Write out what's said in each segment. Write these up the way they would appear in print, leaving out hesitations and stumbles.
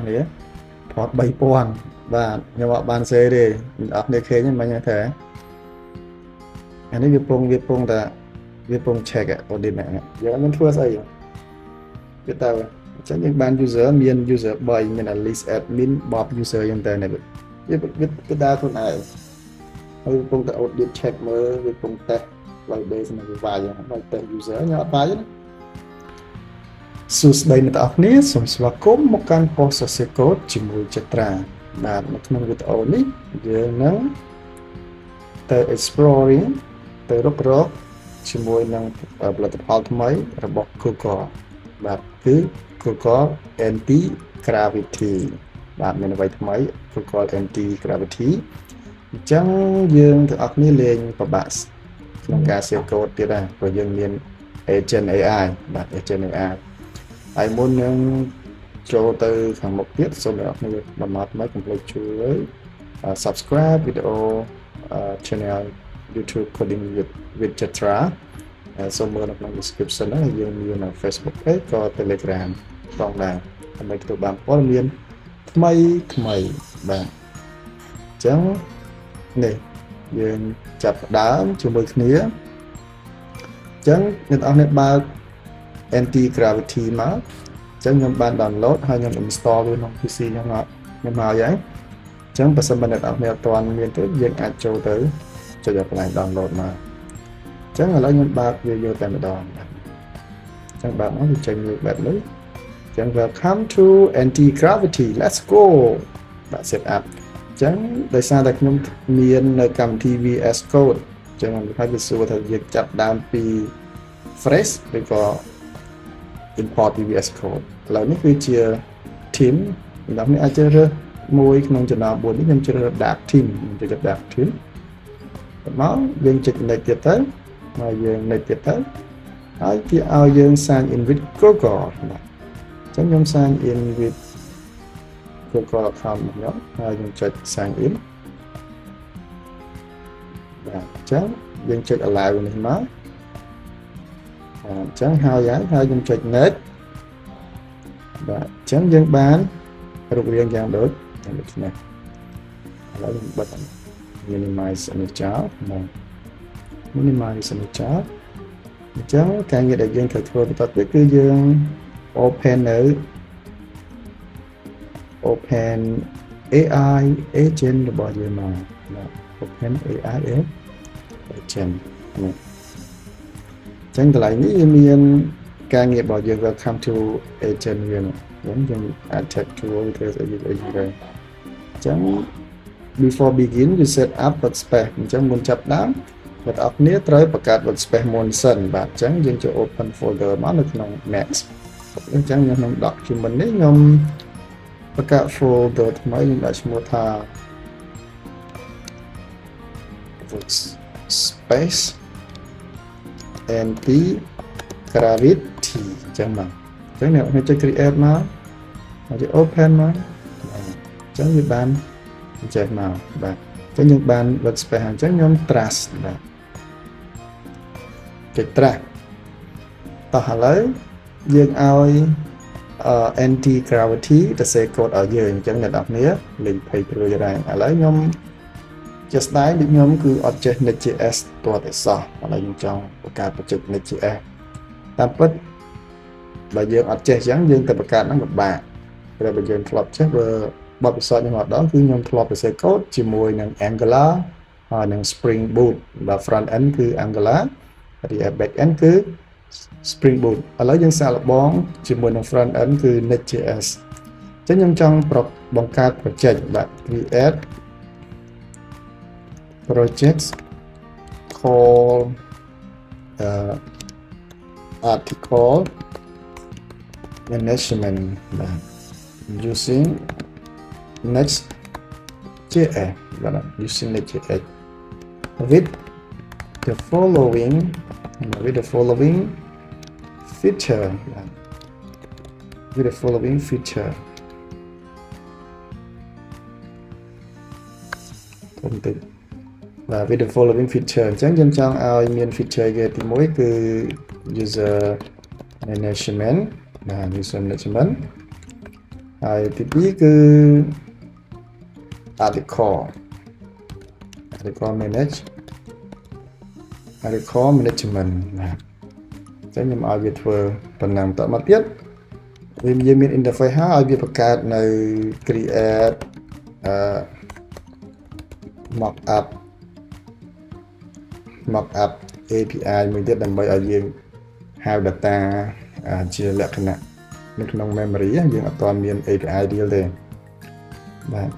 នេះ port 3000 បាទខ្ញុំអត់បានសេទេអត់នេះឃើញមិញថាអានេះវាពងតែវាពង check audit ហ្នឹងយើងមិនធ្វើស្អីវាទៅអញ្ចឹងយើងបាន user មាន user 3មាន list admin Bob user យ៉ាងទៅនេះវាដើរខ្លួនឯងហើយពងតែ audit check មើលវាពង test validate នៅវាវាយហ្នឹងដល់ test user ខ្ញុំអត់វាយទេសួស្តីអ្នកទាំងអស់គ្នាសូមស្វាគមន៍មកកាន់ post សរសេរកូដជាមួយចត្រាបាទនៅក្នុងវីដេអូនេះយើងនឹងទៅ exploring ទៅរុករកជាមួយនឹងផលិតផលថ្មីរបស់ Google បាទគឺ Google Anti Gravity បាទមានអ្វីថ្មី Google Anti Gravity អញ្ចឹងយើងទាំងអស់គ្នាលេងពិបាកក្នុងការសេវកូដទៀតដែរព្រោះយើងមាន Agent AI បាទ Agent AI ហើយមុននឹងចូលទៅខាងមុខទៀតសូមអ្នកនរបំណត់មកកុំភ្លេចជួយ subscribe វីដេអូ channel YouTube Coding with Chatra សូមមើលនៅក្នុង description ហ្នឹងយើងមាននៅ Facebook page ក៏ Telegram ផងដែរដើម្បីទទួលបានព័ត៌មានថ្មីបាទអញ្ចឹងនេះយើងចាប់ផ្ដើមជាមួយគ្នាអញ្ចឹងអ្នកនរគ្នាបើក Anti Gravity មកអញ្ចឹងខ្ញុំបាន download ហើយខ្ញុំ install វាក្នុង PC ខ្ញុំមកហើយអញ្ចឹងបើសិនបើអ្នកនរគ្នាអត់ទាន់មានទេយើងអាចចូលទៅចុចកន្លែង download មកអញ្ចឹងឥឡូវខ្ញុំបើកវាយកតែម្ដងអញ្ចឹងបើកមកវាចេញមួយបែបនេះអញ្ចឹង welcome to Anti Gravity let's go បាទ set up អញ្ចឹងដោយសារតែខ្ញុំមាននៅកម្មវិធី VS Code អញ្ចឹងខ្ញុំថាវាសួរថាយើងចាប់ដើមពី fresh ឬក៏ import VS Code ឥឡូវនេះគឺជា team សម្រាប់អ្នកអាចជ្រើសរើសមួយក្នុងចំណោម4នេះខ្ញុំជ្រើសរើស dark team ខ្ញុំចុច dark team មកយើងចុច next ទៀតទៅហើយយើង next ទៀតទៅហើយគេឲ្យយើង sign in with Google បាទអញ្ចឹងខ្ញុំ sign in with Google account របស់ខ្ញុំហើយខ្ញុំចុច sign in បាទអញ្ចឹងយើងចុច allow នេះមកអញ្ចឹងហើយខ្ញុំចុច next បាទអញ្ចឹងយើងបានរូបរាងយ៉ាងដូចនេះឥឡូវខ្ញុំបិទ minimize នេះចោលបាទ minimize នេះចោលអញ្ចឹងការងារដែលយើងត្រូវធ្វើបន្តទៀតគឺយើង open នៅ open AI agent របស់យើងមកបាទ open AI agent នេះចឹងកន្លែងនេះវាមានការងាររបស់យើង welcome to agent យើងអាច check tool ធ្វើស្អីទៅចឹង before begin you set up workspace អញ្ចឹងមុនចាប់ដើមអ្នកនរគ្នាត្រូវបង្កើត workspace មុនសិនបាទអញ្ចឹងយើងចូល open folder មកនៅក្នុង Mac អញ្ចឹងខ្ញុំក្នុង document នេះខ្ញុំបង្កើត folder ថ្មីខ្ញុំដាក់ឈ្មោះថា workspace Anti Gravity អញ្ចឹងមកអញ្ចឹងអ្នកចុច create មកហើយ open មកអញ្ចឹងវាបានអញ្ចឹងមកបាទអញ្ចឹងយើងបាន workspace អញ្ចឹងខ្ញុំ trust បាទចុច trust តោះឥឡូវយើងឲ្យ Anti Gravity ទៅសេកូដឲ្យយើងអញ្ចឹងអ្នកនរគ្នាលេងភ័យព្រួយដែរឥឡូវខ្ញុំជាស្ដាយដូចខ្ញុំគឺអត់ចេះ Next.js តើតែសោះឥឡូវខ្ញុំចង់បង្កើត project Next.js តាមពិតបើយើងអត់ចេះអញ្ចឹងយើងទៅបង្កើតហ្នឹងពិបាកព្រោះបើយើងធ្លាប់ចេះបើបទពិសោធន៍ខ្ញុំម្ដងគឺខ្ញុំធ្លាប់សរសេរកូដជាមួយនឹង Angular ហើយនឹង Spring Boot បើ front end គឺ Angular ហើយ back end គឺ Spring Boot ឥឡូវយើងសាកល្បងជាមួយនឹង front end គឺ Next.js អញ្ចឹងខ្ញុំចង់បង្កើត project បាទ create projects call article management using Next.js using Next.js with the following feature và with the following feature អញ្ចឹងយើងចង់ឲ្យមាន feature គេទី1គឺ user management បាទ user management ហើយទី2គឺ article management បាទអញ្ចឹងខ្ញុំឲ្យវាធ្វើប៉ុណ្ណឹងតមកទៀតវាមាន interface ហើយឲ្យវាបង្កើតនៅ create mockup API មួយទៀតដើម្បីឲ្យយើងហៅ data ជាលក្ខណៈនៅក្នុង memory យើងអត់ទាន់មាន API real ទេបាទ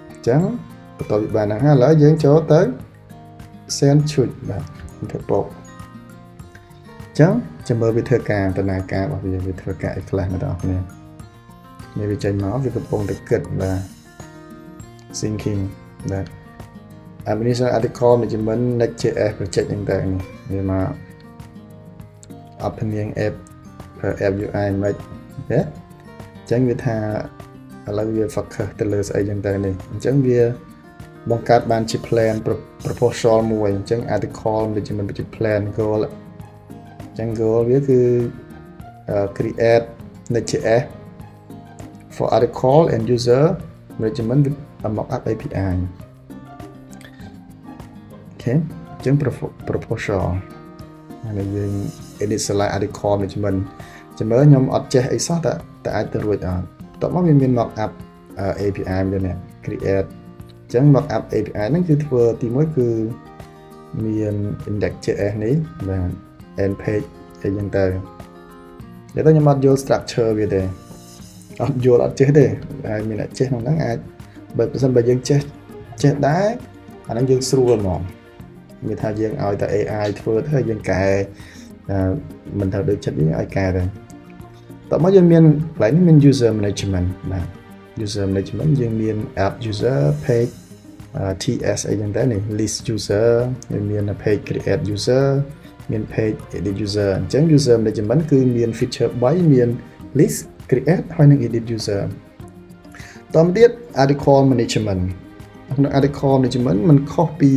អញ្ចឹងបន្ទាប់ពីបានហ្នឹងហើយឥឡូវយើងចូលទៅ send shoot បាទទៅបកអញ្ចឹងចាំមើលវាធ្វើការដំណើរការរបស់វាធ្វើការអីខ្លះអ្នកនរគ្នានេះវាចេញមកវាកំពុងតែគិតបាទ syncing បាទ administration article management next.js project ហ្នឹងទៅនេះវាមក opening app UI មិនទេអញ្ចឹងវាថាឥឡូវវា focus ទៅលើស្អីចឹងទៅនេះអញ្ចឹងវាបង្កើតបានជា plan proposal មួយអញ្ចឹង article management project plan goal អញ្ចឹង goal វាគឺ create next.js for article and user management with a mockup API អូខេអញ្ចឹង proposal ហើយយើង initialize article management ចាំមើលខ្ញុំអត់ចេះអីសោះតែអាចទៅរួចអត់តោះមកវាមាន mockup API មួយនេះ create អញ្ចឹង mockup API ហ្នឹងគឺធ្វើទី1គឺមាន index.js នេះបាទ end page អីចឹងទៅតែខ្ញុំអត់យល់ structure វាទេអត់យល់អត់ចេះទេហើយមានអ្នកចេះក្នុងហ្នឹងអាចបើប្រសិនបើយើងចេះដែរអាហ្នឹងយើងស្រួលហ្មងមានថាយើងឲ្យតែ AI ធ្វើទៅហើយយើងកែមិនត្រូវដូចចិត្តយើងឲ្យកែទៅតោះមកយើងមានកន្លែងនេះមាន user management បាទ user management យើងមាន app user page TS អីចឹងទៅនេះ list user យើងមាន page create user មាន page edit user អញ្ចឹង user management គឺមាន feature 3មាន list create ហើយនិង edit user តទៅទៀត article management ក្នុង article management มันខុសពី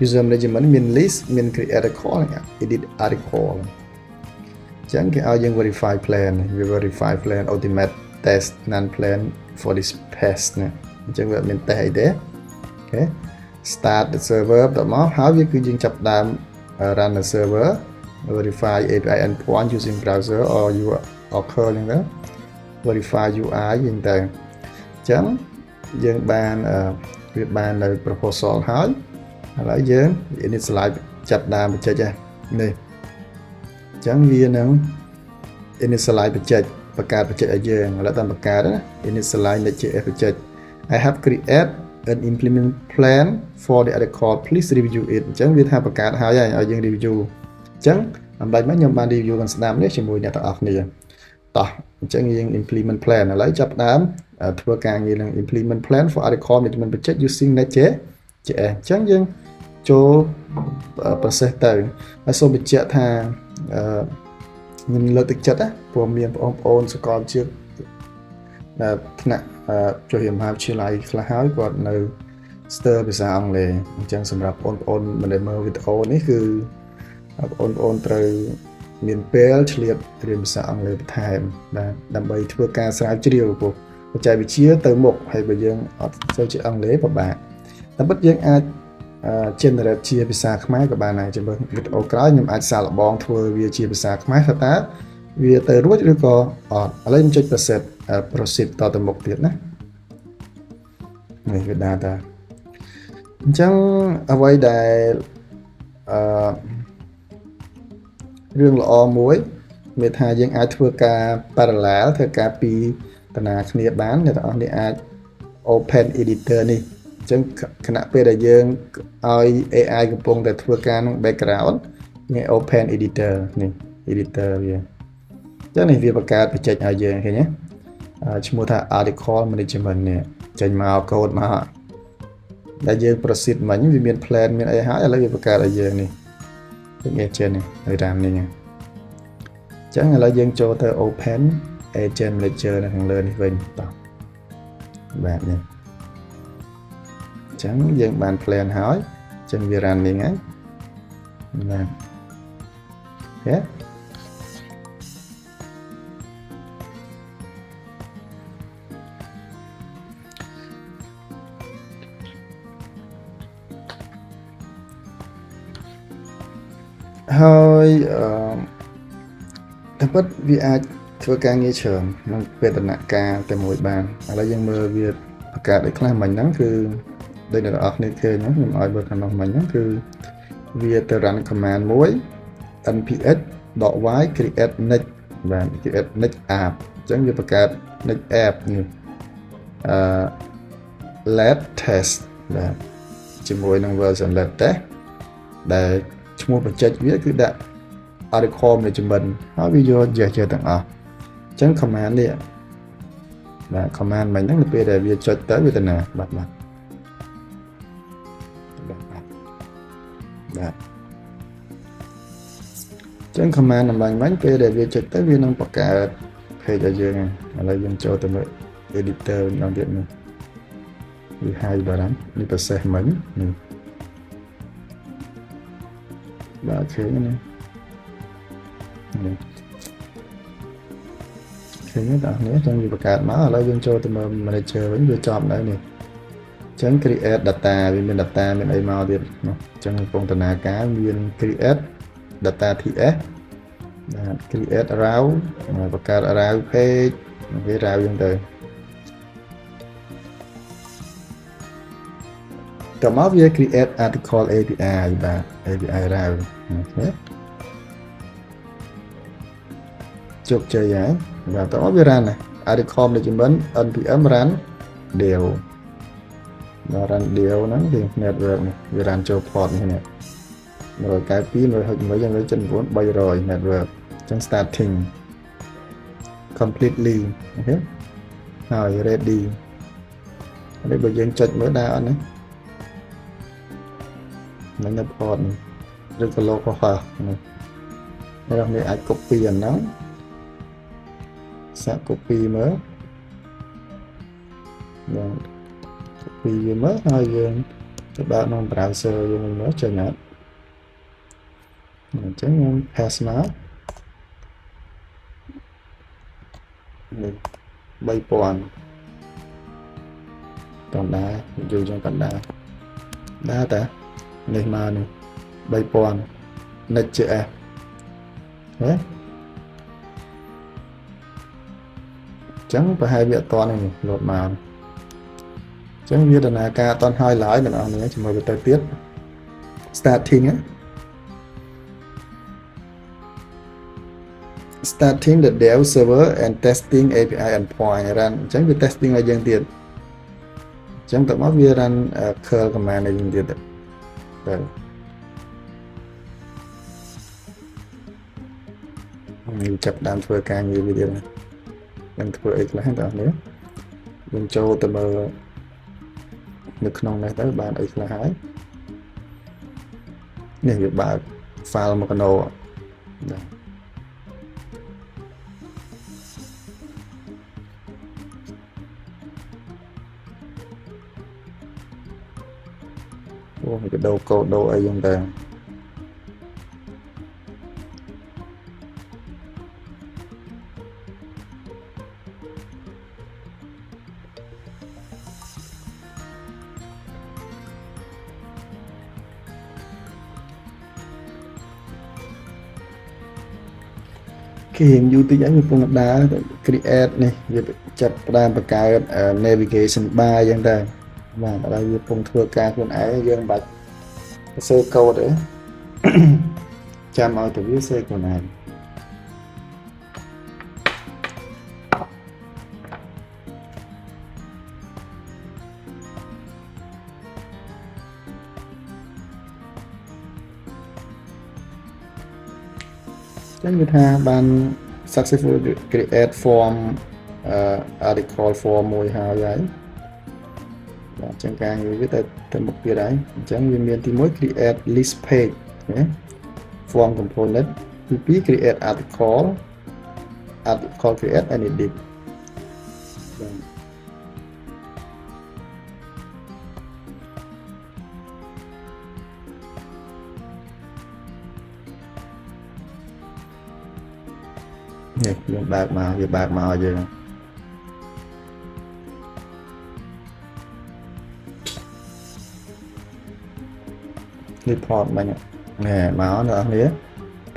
user management មាន list មាន create article និង edit article អញ្ចឹងគេឲ្យយើង verify plan verify plan automate test non plan for this test ណាអញ្ចឹងវាមាន test អីទេអូខេ start the server តមកហើយវាគឺយើងចាប់ដើម run the server verify API endpoint using browser or your occur ហ្នឹងទៅ verify UI ហ្នឹងទៅអញ្ចឹងយើងបានវាបាននៅ proposal ហើយឥឡូវយើង initialize ចាប់ដើមបញ្ចេញនេះអញ្ចឹងវានឹង initialize បញ្ចេញបង្កើតបញ្ចេញឲ្យយើងឥឡូវតាមបង្កើតណា initialize next.js បញ្ចេញ I have create an implement plan for the article please review it អញ្ចឹងវាថាបង្កើតហើយឲ្យយើង review អញ្ចឹងអំបញ្ញមកខ្ញុំបាន review กันស្ដាប់នេះជាមួយអ្នកទាំងអស់គ្នាតោះអញ្ចឹងយើង implement plan ឥឡូវចាប់ដើមធ្វើការងារនឹង implement plan for article management project using next.js អញ្ចឹងយើងចូល process ទៅហើយសូមបញ្ជាក់ថាខ្ញុំលើកទឹកចិត្តណាព្រោះមានបងប្អូនសកលជាតិថ្នាក់ចុះរៀនមហាវិទ្យាល័យខ្លះហើយគាត់នៅស្ទើរភាសាអង់គ្លេសអញ្ចឹងសម្រាប់បងប្អូនមិនដែលមើលវីដេអូនេះគឺបងប្អូនត្រូវមានពេលឆ្លៀតរៀនភាសាអង់គ្លេសបន្ថែមបាទដើម្បីធ្វើការស្រាវជ្រាវព្រោះបច្ចេកវិទ្យាទៅមុខហើយបើយើងអត់សូវជាអង់គ្លេសពិបាកតែពិតយើងអាចgenerate ជាភាសាខ្មែរក៏បានដែរចាំមើលវីដេអូក្រោយខ្ញុំអាចសាកល្បងធ្វើវាជាភាសាខ្មែរថាតើវាទៅរួចឬក៏អត់ឥឡូវខ្ញុំចុច proceed តទៅមុខទៀតណានេះវា data អញ្ចឹងអ្វីដែលរឿងល្អមួយមានថាយើងអាចធ្វើការ parallel ធ្វើការពីដំណើរគ្នាបានអ្នកទាំងអស់នេះអាច open editor នេះអញ្ចឹងខណៈពេលដែលយើងឲ្យ AI កំពុងតែធ្វើការក្នុង background នេះ open editor នេះ editor វាអញ្ចឹងនេះវាបង្កើតបច្ចេកឲ្យយើងឃើញទេឈ្មោះថា article management នេះចេញមក code មកដែលយើង proceed មិញវាមាន plan មានអីហើយឥឡូវវាបង្កើតឲ្យយើងនេះដូច agent នេះហើយតាមនេះអញ្ចឹងឥឡូវយើងចូលទៅ open agent manager នៅខាងលើនេះវិញតោះបាទនេះអញ្ចឹងយើងបាន plan ហើយអញ្ចឹងវា running ហើយបាទអូខេ ហើយតែពិតវាអាចធ្វើការងារច្រើនក្នុងពេលដំណាក់កាលតែមួយបានឥឡូវយើងមើលវាបង្កើតឲ្យខ្លះមិញហ្នឹងគឺដូចអ្នកនរគ្នាឃើញហ្នឹងខ្ញុំឲ្យមើលខាងនោះមិញហ្នឹងគឺវាទៅ run command មួយ npx.y create next បាទ create next app អញ្ចឹងវាបង្កើត next app នេះlet test បាទជាមួយនឹង version let test ដែលឈ្មោះបញ្ចេញវាគឺដាក់ article management ហើយវាយកជាទាំងអស់អញ្ចឹង command នេះបាទ command មិញហ្នឹងនៅពេលដែលវាចុចទៅវាទៅណាបាទបាទអញ្ចឹង command អំបញ្ញមិញពេលដែលវាចុចទៅវានឹងបង្កើត page ឲ្យយើងឥឡូវយើងចូលទៅមើល editor ម្ដងទៀតនេះវា hide បាទនេះ process មិញនេះបាទអូខេនេះឃើញទេបងប្អូនចឹងវាបង្កើតមកឥឡូវយើងចូលទៅមើល manager វិញវាចំដែរនេះអញ្ចឹង create data វាមាន data មានអីមកទៀតនោះអញ្ចឹងកំពុងដំណើរការមាន create data ts បាទ create row បង្កើត row page វា row យើងទៅតមកវា create article API បាទ API row អូខេជោគជ័យហើយបាទតោះវា run ណា article management npm run dev បាទ run dev ហ្នឹងវា network នេះវា run ចូល port នេះនេះ192 161 179 300 network អញ្ចឹង starting completely អូខេហើយ ready ហើយបើយើងចុចមើលដែរអត់នេះនៅ port នេះឬក៏ local host នេះเราអាច copy អាហ្នឹងសាក copy មើលយើង copy វាមើលហើយយើងទៅបើកក្នុង browser យើងមើលចេញអត់អញ្ចឹងខ្ញុំ paste មកនេះ3000តំដែរយូរជាងតំដែរដែរតានេះមកនេះ3000 Next.js ហ៎ចឹងប្រហែលវាអត់តនេះលោតមកចឹងវាដំណើរការអត់តហើយឡើយអ្នកនរគ្នាជាមួយទៅទៀត starting starting the dev server and testing API endpoint run អញ្ចឹងវា testing ឲ្យយើងទៀតអញ្ចឹងតមកវា run curl command ឲ្យយើងទៀតទៅយើងចាប់ដើមធ្វើការងារវាទៀតនឹងធ្វើអីខ្លះតើនេះយើងចូលទៅមើលនៅក្នុងនេះទៅបានអីខ្លះហើយនេះវាបើក file មកកណោអូវាកដោកោដោអីយ៉ាងដែរគេរៀងយូរតិចហើយវាពងដើរ create នេះវាចាប់ផ្ដើមបង្កើត navigation bar អញ្ចឹងដែរបាទឥឡូវវាពងធ្វើការខ្លួនឯងយើងមិនបាច់សរសេរកូដទេចាំឲ្យទៅវាសេខ្លួនឯងចឹងគឺថាបាន successful create form article form មួយហើយបាទអញ្ចឹងការងារវាទៅមុខទៀតហើយអញ្ចឹងវាមានទី1 create list page ណា form component ទី2 create article create and edit នេះយើងបើកមកវាបើកមកឲ្យយើងreport មិញណែមកអ្នកនរគ្នា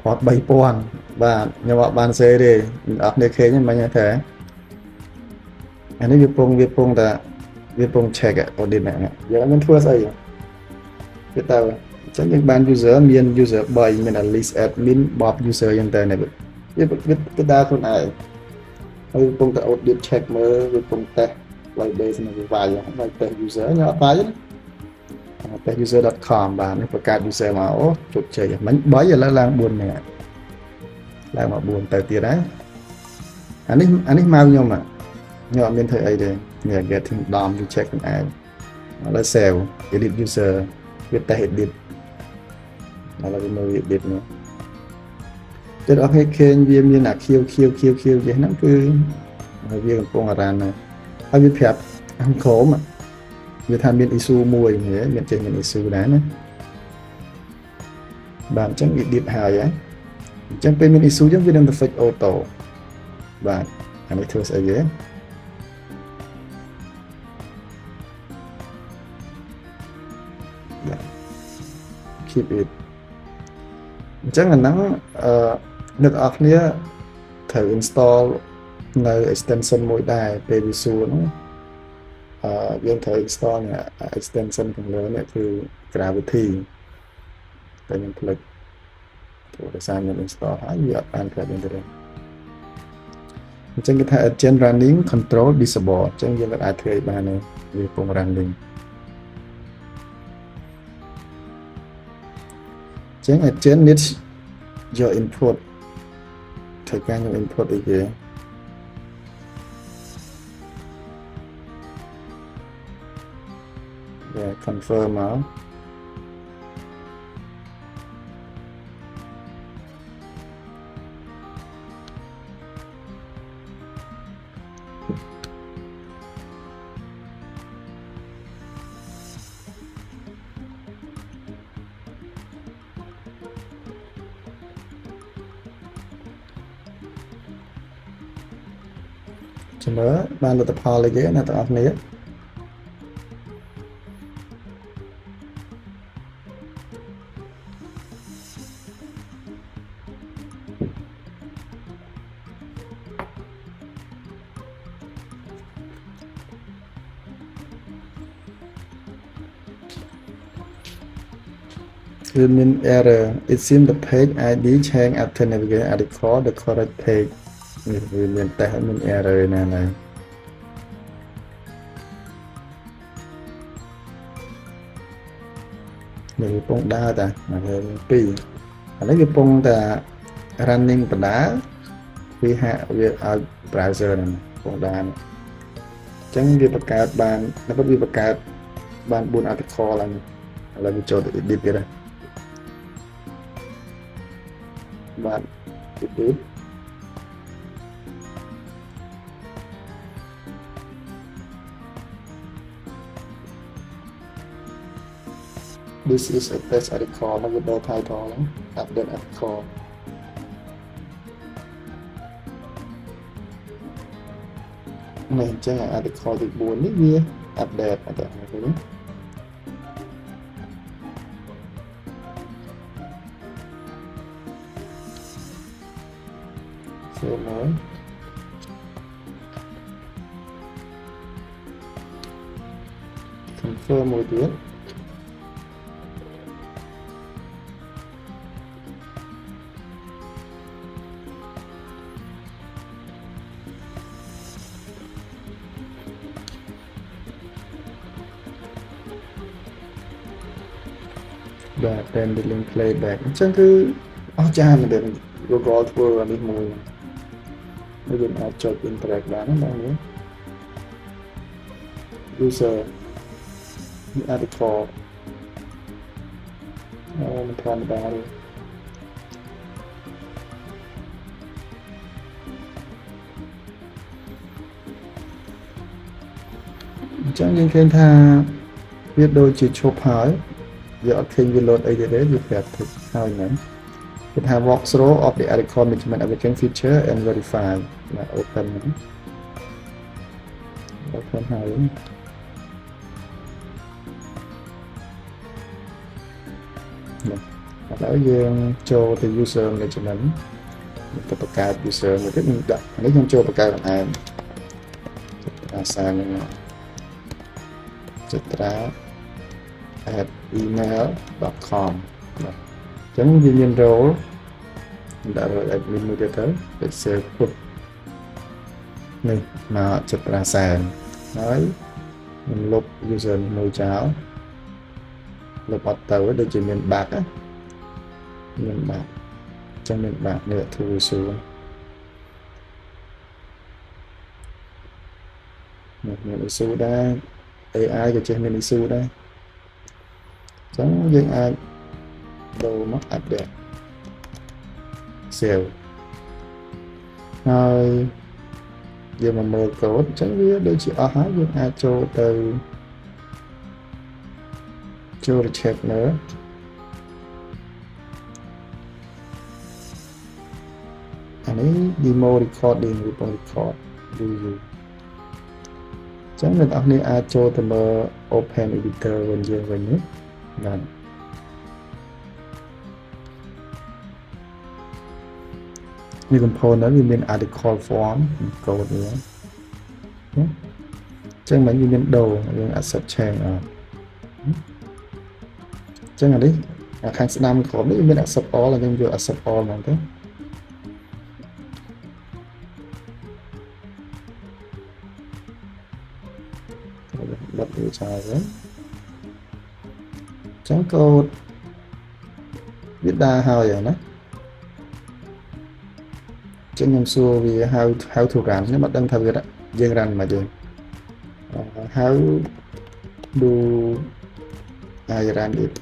port 3000បាទខ្ញុំអត់បានសេទេអ្នកអត់នេះឃើញមិញទេអានេះវាពងតែវាពង check audit ហ្នឹងយើងអត់មានធ្វើស្អីវាទៅអញ្ចឹងយើងបាន user មាន user 3មាន list admin Bob user យ៉ាងទៅនេះវាដើរខ្លួនឯងហើយពងតែ audit check មើលវាពង test validation នឹងវាវាយហ្នឹងហើយ test user ខ្ញុំអត់វាយទេtestuser.com បាទនេះបង្កើត user មកអូជោគជ័យមិញ3ឥឡូវឡើង4នាក់ឡើងមក4ទៅទៀតហើយអានេះមកខ្ញុំខ្ញុំអត់មានធ្វើអីទេនេះ getting dom វា check ខ្លួនឯងឥឡូវ save edit user វា test edit ឥឡូវវាមើល edit នេះទៀតអត់ឃើញវាមានអា q វាហ្នឹងគឺវាកំពុងអារ៉ានហើយវាប្រាប់ខាងក្រោមវាថាមាន issue មួយមានចេះមាន issue ដែរណាបាទអញ្ចឹង edit ហើយអញ្ចឹងពេលមាន issue អញ្ចឹងវានឹងទៅ fix auto បាទអានេះធ្វើស្អីគេkeep it អញ្ចឹងអាហ្នឹងអ្នកនរគ្នាត្រូវ install នៅ extension មួយដែរពេលវាសួរហ្នឹងយើងត្រូវ install extension ខាងលើនេះគឺ Gravity តែខ្ញុំភ្លេចព្រោះដោយសារខ្ញុំ install ហើយវាអត់បានប្រាប់ internet អញ្ចឹងគេថា agent running control disable អញ្ចឹងយើងអាចធ្វើឲ្យបានវាពង running អញ្ចឹង agent needs your input ត្រូវការខ្ញុំ input អីគេconfirm មក ចាំមើលបានលទ្ធផលអីគេណាបងប្អូនគ្នាគឺមាន error it seems the page id change after navigation article the correct page វាមានតែមាន error ណាស់នេះវាពងដើរតា2ឥឡូវវាពងតែ running បដាវាហាក់វាឲ្យ browser ហ្នឹងពងដើរអញ្ចឹងវាបង្កើតបានដល់វាបង្កើតបាន4 article ឡើងឥឡូវវាចូលទៅ edit ទៀតហើយបាទ edit this is a test article แล้วก็ title ហ្នឹង update article នេះអញ្ចឹង article ទី4នេះវា update អត់ទេនេះមួយconfirm មួយទៀតបាទ pending playback អញ្ចឹងគឺអស្ចារ្យមែនទេ Google ធ្វើអានេះមួយហើយយើងអាចចុច interact បានណាបងប្អូន user article មិនធម្មតាទេអញ្ចឹងយើងឃើញថាវាដូចជាឈប់ហើយវាអត់ឃើញវា load អីទេវាប្រាប់ទឹកហើយហ្នឹងគេថា walk through of the article management application feature and verify ណា open ហ្នឹង open ហើយ ឥឡូវយើងចូលទៅ user management ទៅបង្កើត user មួយទៀតខ្ញុំដាក់នេះខ្ញុំចូលបង្កើតបង្អែមអាសានឹងCitra @email.com បាទអញ្ចឹងវាមាន role ដាក់ role admin មួយទៀតទៅ save put នេះមកCitra San ហើយខ្ញុំលុប user មួយចោលលុបអត់ទៅដូចជាមាន bug មាន bug ចឹងមាន bug នេះ tool មាន issue ដែរ AI ក៏ចេះមាន issue ដែរចឹងយើងអាចដូរមក update save ហើយយើងមកមើល code ចឹងវាដូចជាអស់ហើយយើងអាចចូលទៅ check មើលអានេះ demo recording record review ចឹងអ្នកនរគ្នាអាចចូលទៅមើល open editor វិញយើងវិញណាបាទនេះ component វាមាន article form code នេះចឹងមិនវាមានដូរយើង accept change ចឹងអានេះខាងស្ដាំក្រោមនេះមាន accept all យើងយក accept all ហ្មងទៅបិទវាចោលទៅចឹងកូដវាដើរហើយណាចឹងខ្ញុំសួរវា how to run ខ្ញុំអត់ដឹងថាវាយើង run មកយើង how do I run it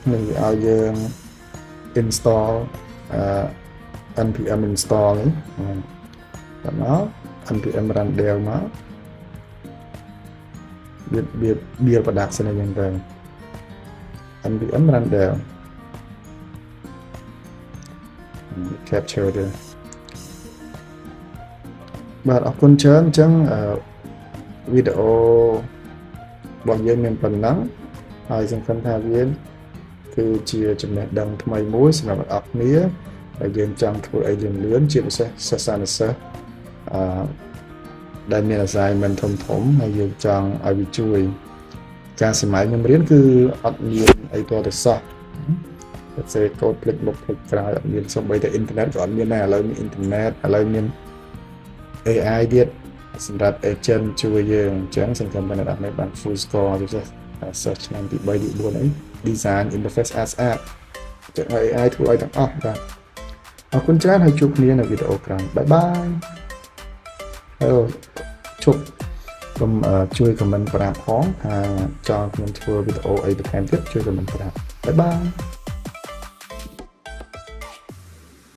mình ao dương install npm install ấy và nó npm run đều nó biệt và đặt sẽ là như vậy npm run đều capture được bạn ở con chớn chẳng video bọn dân mình phần nắngហើយសង្ឃឹមថាវាគឺជាចំណេះដឹងថ្មីមួយសម្រាប់អ្នកនរគ្នាដែលយើងចង់ធ្វើឲ្យលឿនជាពិសេសសិស្សានុសិស្សដែលមាន assignment ធំហើយយើងចង់ឲ្យវាជួយការសម័យខ្ញុំរៀនគឺអត់មានអីទាល់តែសោះតែសេកូដផ្លិចមុខផ្លិចក្រោយអត់មានសូម្បីតែអ៊ីនធឺណិតក៏អត់មានដែរឥឡូវមានអ៊ីនធឺណិតឥឡូវមាន AI ទៀតសម្រាប់ agent ជួយយើងអញ្ចឹងសង្ឃឹមថាអ្នកនរគ្នាបាន full score ទៅចេះ search ឆ្នាំទី3ទី4អី design interface as app ចឹង AI ធ្វើឲ្យទាំងអស់បាទអរគុណច្រើនហើយជួបគ្នានៅវីដេអូក្រោយបាយបាយហើយជប់ខ្ញុំជួយ comment ប្រាប់ផងថាចង់ខ្ញុំធ្វើវីដេអូអីបន្ថែមទៀតជួយ comment ប្រាប់បាយបាយ